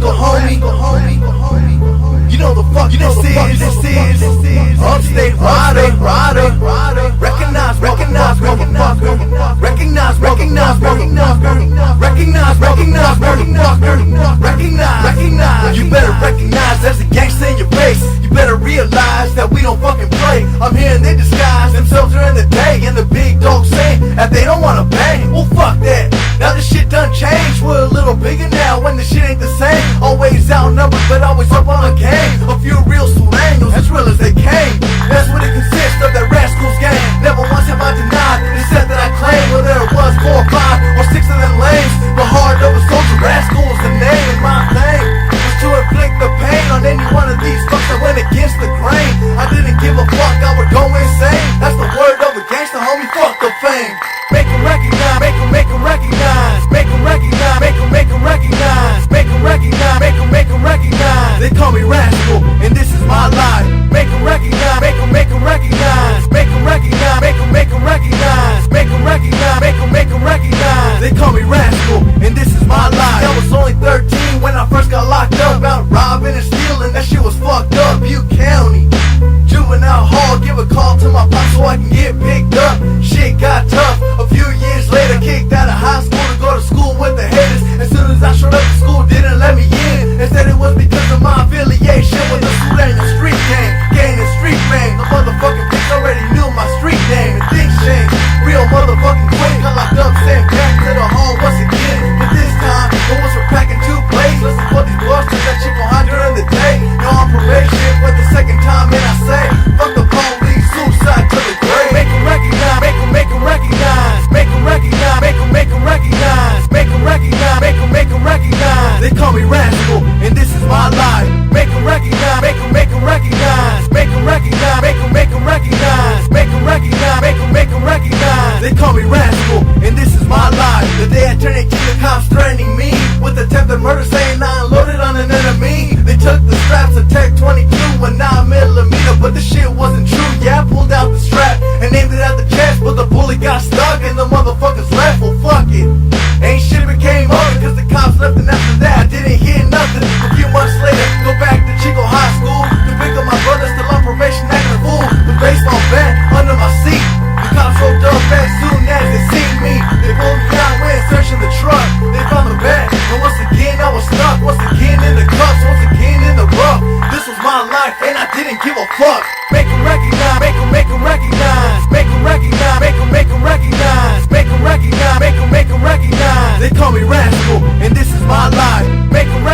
Rascal, homie. You know the fuck this is. Upstate rider. Recognize, motherfucker. Recognize, recognize. You better recognize there's a gangster in your face. You better realize that we don't fucking play. I'm here in their disguise, themselves during the day, and the big dog saying that they don't wanna bang. Well, fuck that. Now this shit done changed. We're a little bigger now when the shit ain't the same. Always outnumbered, but always up on the game. A few real Sureños, as real as they came. That's what it consists of, that Rascal's gang. Never once have I denied the set that I claim. Whether it was 4 or 5 or 6 of them lanes, the heart of a soldier, Rascal was the name. And my thing was to inflict the pain on any one of these fucks that went against the grain. I didn't give a fuck, I would go insane. That's the word of a gangster, homie, fuck the fame. Make 'em recognize, make 'em recognize, make 'em recognize, make 'em recognize, make 'em recognize, make 'em recognize. They call me Rascal, and this is my life. Make 'em recognize, make 'em recognize, make 'em recognize, make 'em recognize, make 'em recognize, make 'em recognize. They call me Rascal, and this is my life. I was only 13 when I first got locked up, out robbing and stealing. That shit was fucked up. Butte County Juvenile Hall, give a call to my pop so I can get picked up. Shit got tough. A few years later, kicked out of high school to go to school with the haters. As soon as I showed up to school, didn't let me in. They said it was because of my affiliation with the Sureño street gang, gaining street fame. The motherfucking bitch already knew my street name, and things changed. Real motherfucking quick, got locked up, sent back to the hall once again. But this time, it was for packing 2 plays. Listen for these busters that shit behind during the day. You're on probation for the second time, and I say, fuck the police, suicide to the grave. Make 'em recognize, make 'em recognize, make 'em recognize, make 'em recognize, make 'em recognize, make 'em recognize. They call me Rascal, and this is my life. Make 'em recognize, make 'em recognize, make 'em recognize, make 'em recognize, make 'em recognize, make 'em recognize. They call me Rascal, and this is my life. The day I turned 18, the cops threatening me with attempted murder, saying I unloaded on an enemy. They took the straps, a Tech 22 and 9mm, but the shit wasn't true. Yeah, I pulled out the strap and aimed it at the chest, but the bullet got stuck and the motherfuckers left. Well, fuck it. Ain't shit became over because the cops left, and after that I didn't hear nothing. A few months later, go back to Chico High School to pick up my brother, still on probation, acting a fool. The baseball bat under my seat. The cops rolled up as soon as they seen me. They pulled me out, went searching the truck. They found the bat, and once again I was stuck. Once again in the cuffs, once again in the rough. This was my life, and I didn't give a fuck. Make 'em recognize, make 'em recognize, make 'em recognize, make 'em recognize, make 'em recognize, make 'em recognize. They call me Rascal, and this is my life. Make 'em